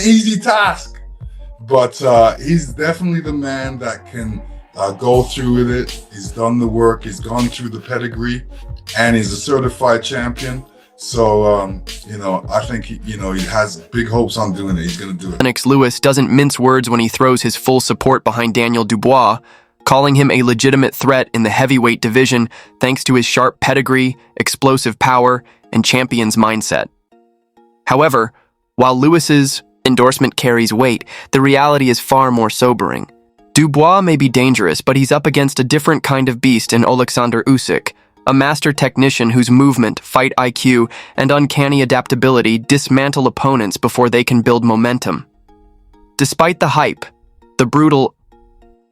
easy task, but he's definitely the man that can go through with it. He's done the work, he's gone through the pedigree, and he's a certified champion. So, I think, he has big hopes on doing it. He's going to do it. Lennox Lewis doesn't mince words when he throws his full support behind Daniel Dubois, calling him a legitimate threat in the heavyweight division thanks to his sharp pedigree, explosive power, and champion's mindset. However, while Lewis's endorsement carries weight, the reality is far more sobering. Dubois may be dangerous, but he's up against a different kind of beast in Oleksandr Usyk, a master technician whose movement, fight IQ, and uncanny adaptability dismantle opponents before they can build momentum. Despite the hype, the brutal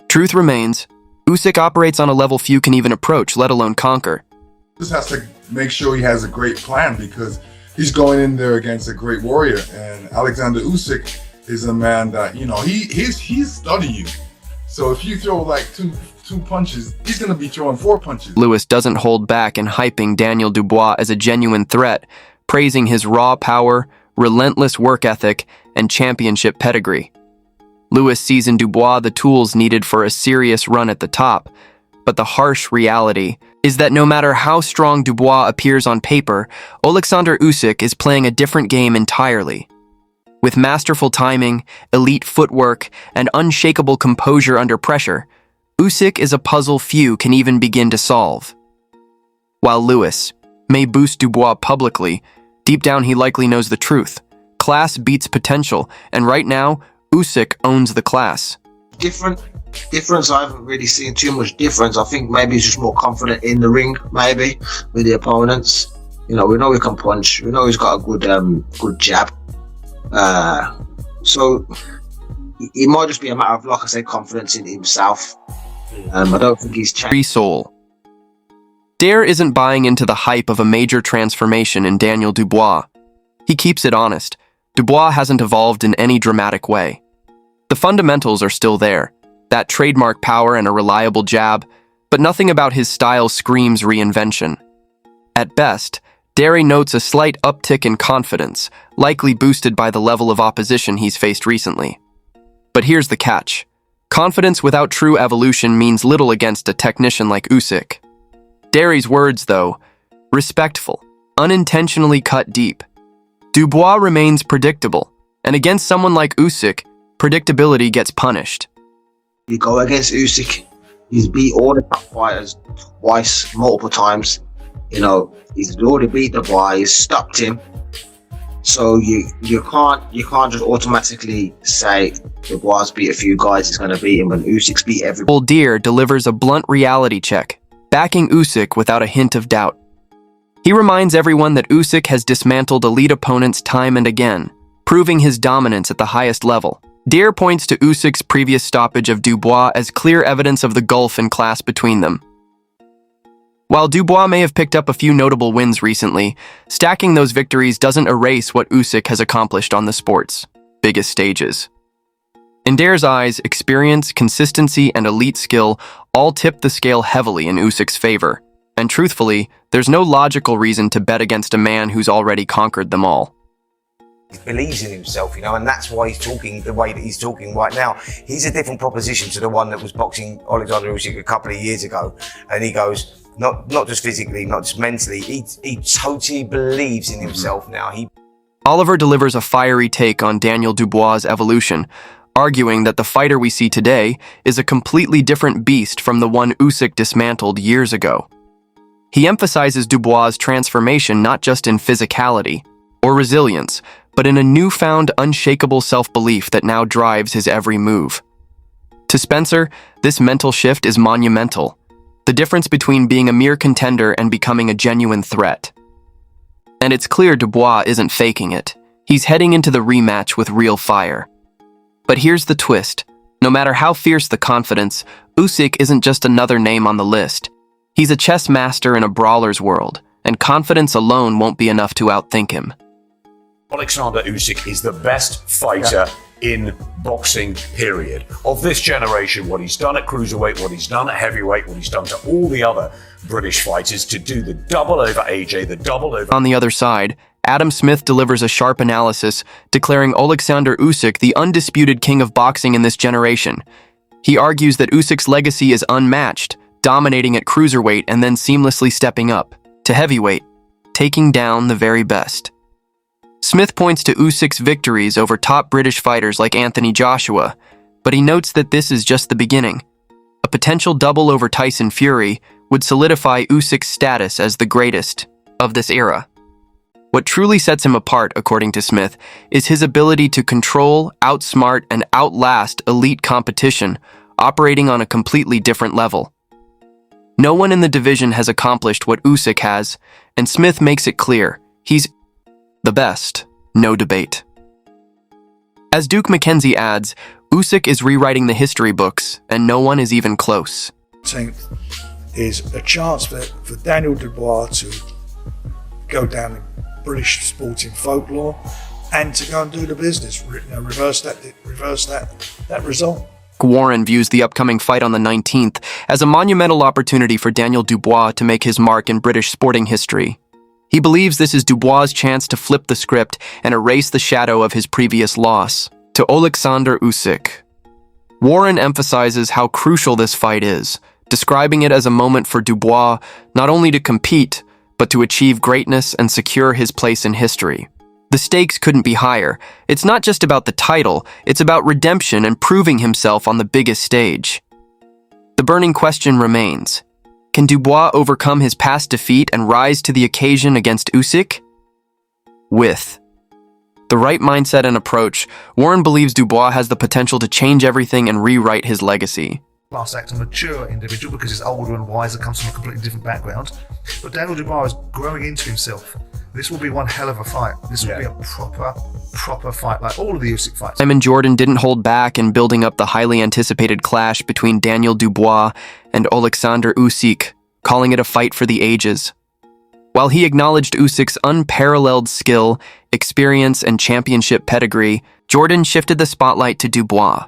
truth remains, Usyk operates on a level few can even approach, let alone conquer. Just has to make sure he has a great plan, because he's going in there against a great warrior, and Oleksandr Usyk is a man that, he's studying you. So if you throw like two punches, he's going to be throwing 4 punches. Lewis doesn't hold back in hyping Daniel Dubois as a genuine threat, praising his raw power, relentless work ethic, and championship pedigree. Lewis sees in Dubois the tools needed for a serious run at the top, but the harsh reality is that no matter how strong Dubois appears on paper, Oleksandr Usyk is playing a different game entirely. With masterful timing, elite footwork, and unshakable composure under pressure, Usyk is a puzzle few can even begin to solve. While Lewis may boost Dubois publicly, deep down he likely knows the truth. Class beats potential, and right now, Usyk owns the class. Difference, I haven't really seen too much difference. I think maybe he's just more confident in the ring, maybe, with the opponents. We know he can punch. We know he's got a good jab. So it might just be a matter of, like I said, confidence in himself. I don't think he's changed. Free soul. Dare isn't buying into the hype of a major transformation in Daniel Dubois. He keeps it honest. Dubois hasn't evolved in any dramatic way. The fundamentals are still there, that trademark power and a reliable jab, but nothing about his style screams reinvention. At best, Dare notes a slight uptick in confidence, likely boosted by the level of opposition he's faced recently. But here's the catch. Confidence without true evolution means little against a technician like Usyk. Dare's words, though, respectful, unintentionally cut deep. Dubois remains predictable, and against someone like Usyk, predictability gets punished. You go against Usyk, he's beat all the top fighters twice, multiple times. He's already beat Dubois, he's stopped him. So you can't just automatically say Dubois beat a few guys, he's going to beat him, when Usyk's beat everybody. Dare delivers a blunt reality check, backing Usyk without a hint of doubt. He reminds everyone that Usyk has dismantled elite opponents time and again, proving his dominance at the highest level. Dare points to Usyk's previous stoppage of Dubois as clear evidence of the gulf in class between them. While Dubois may have picked up a few notable wins recently, stacking those victories doesn't erase what Usyk has accomplished on the sport's biggest stages. In Dare's eyes, experience, consistency, and elite skill all tip the scale heavily in Usyk's favor. And truthfully, there's no logical reason to bet against a man who's already conquered them all. He believes in himself, and that's why he's talking the way that he's talking right now. He's a different proposition to the one that was boxing Oleksandr Usyk a couple of years ago. And he goes, not just physically, not just mentally, he totally believes in himself now. Oliver delivers a fiery take on Daniel Dubois' evolution, arguing that the fighter we see today is a completely different beast from the one Usyk dismantled years ago. He emphasizes Dubois' transformation not just in physicality or resilience, but in a newfound unshakable self-belief that now drives his every move. To Spencer, this mental shift is monumental, the difference between being a mere contender and becoming a genuine threat. And it's clear Dubois isn't faking it. He's heading into the rematch with real fire. But here's the twist. No matter how fierce the confidence, Usyk isn't just another name on the list. He's a chess master in a brawler's world, and confidence alone won't be enough to outthink him. Oleksandr Usyk is the best fighter in boxing, period. Of this generation, what he's done at cruiserweight, what he's done at heavyweight, what he's done to all the other British fighters, to do the double over AJ, the double over... On the other side, Adam Smith delivers a sharp analysis, declaring Oleksandr Usyk the undisputed king of boxing in this generation. He argues that Usyk's legacy is unmatched, dominating at cruiserweight and then seamlessly stepping up to heavyweight, taking down the very best. Smith points to Usyk's victories over top British fighters like Anthony Joshua, but he notes that this is just the beginning. A potential double over Tyson Fury would solidify Usyk's status as the greatest of this era. What truly sets him apart, according to Smith, is his ability to control, outsmart, and outlast elite competition, operating on a completely different level. No one in the division has accomplished what Usyk has, and Smith makes it clear he's the best, no debate. As Duke McKenzie adds, Usyk is rewriting the history books, and no one is even close. 10th is a chance for Daniel Dubois to go down in British sporting folklore and to go and do the business, reverse that result. Warren views the upcoming fight on the 19th as a monumental opportunity for Daniel Dubois to make his mark in British sporting history. He believes this is Dubois' chance to flip the script and erase the shadow of his previous loss to Oleksandr Usyk. Warren emphasizes how crucial this fight is, describing it as a moment for Dubois not only to compete, but to achieve greatness and secure his place in history. The stakes couldn't be higher. It's not just about the title, it's about redemption and proving himself on the biggest stage. The burning question remains: can Dubois overcome his past defeat and rise to the occasion against Usyk? With the right mindset and approach, Warren believes Dubois has the potential to change everything and rewrite his legacy. Class act, a mature individual because he's older and wiser, comes from a completely different background. But Daniel Dubois is growing into himself. This will be one hell of a fight. This will be a proper fight, like all of the Usyk fights. Simon Jordan didn't hold back in building up the highly anticipated clash between Daniel Dubois and Oleksandr Usyk, calling it a fight for the ages. While he acknowledged Usyk's unparalleled skill, experience, and championship pedigree, Jordan shifted the spotlight to Dubois.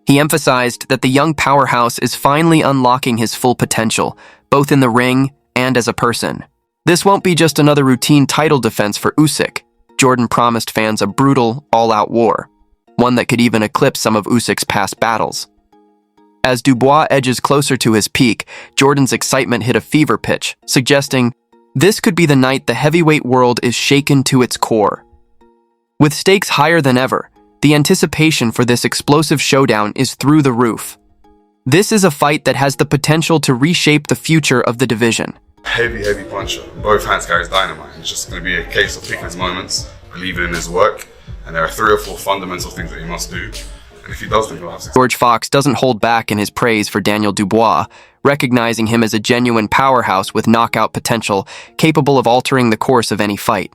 He emphasized that the young powerhouse is finally unlocking his full potential, both in the ring and as a person. This won't be just another routine title defense for Usyk. Jordan promised fans a brutal, all-out war, one that could even eclipse some of Usyk's past battles. As Dubois edges closer to his peak, Jordan's excitement hit a fever pitch, suggesting this could be the night the heavyweight world is shaken to its core. With stakes higher than ever, the anticipation for this explosive showdown is through the roof. This is a fight that has the potential to reshape the future of the division. Heavy puncher. Both hands carries dynamite. It's just going to be a case of picking his moments, believing in his work, and there are 3 or 4 fundamental things that he must do. And if he does them, he'll have success. George Fox doesn't hold back in his praise for Daniel Dubois, recognizing him as a genuine powerhouse with knockout potential, capable of altering the course of any fight.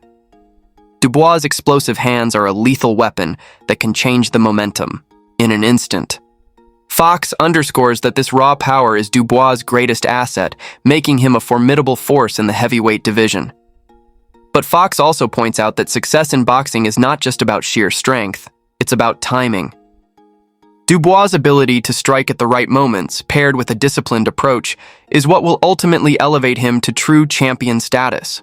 Dubois' explosive hands are a lethal weapon that can change the momentum in an instant. Fox underscores that this raw power is Dubois' greatest asset, making him a formidable force in the heavyweight division. But Fox also points out that success in boxing is not just about sheer strength, it's about timing. Dubois' ability to strike at the right moments, paired with a disciplined approach, is what will ultimately elevate him to true champion status.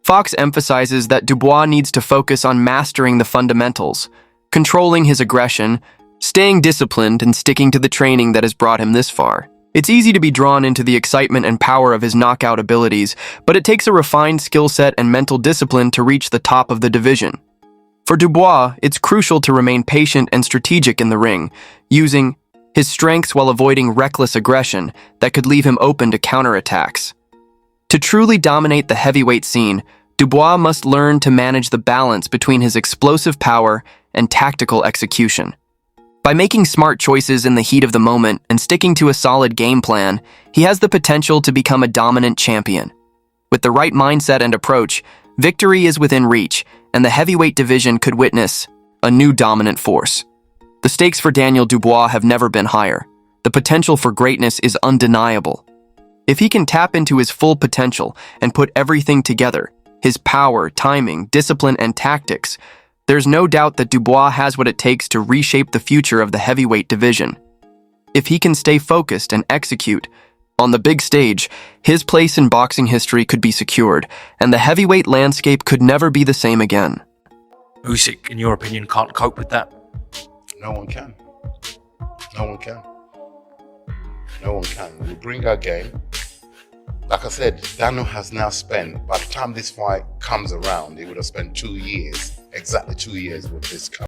Fox emphasizes that Dubois needs to focus on mastering the fundamentals, controlling his aggression, staying disciplined, and sticking to the training that has brought him this far. It's easy to be drawn into the excitement and power of his knockout abilities, but it takes a refined skill set and mental discipline to reach the top of the division. For Dubois, it's crucial to remain patient and strategic in the ring, using his strengths while avoiding reckless aggression that could leave him open to counterattacks. To truly dominate the heavyweight scene, Dubois must learn to manage the balance between his explosive power and tactical execution. By making smart choices in the heat of the moment and sticking to a solid game plan, he has the potential to become a dominant champion. With the right mindset and approach, victory is within reach, and the heavyweight division could witness a new dominant force. The stakes for Daniel Dubois have never been higher. The potential for greatness is undeniable. If he can tap into his full potential and put everything together, his power, timing, discipline, and tactics, there's no doubt that Dubois has what it takes to reshape the future of the heavyweight division. If he can stay focused and execute, On the big stage, his place in boxing history could be secured, and the heavyweight landscape could never be the same again. Usyk, in your opinion, can't cope with that? No one can. No one can. No one can. We bring our game. Like I said, Daniel has now spent, by the time this fight comes around, he would have spent 2 years, exactly 2 years with this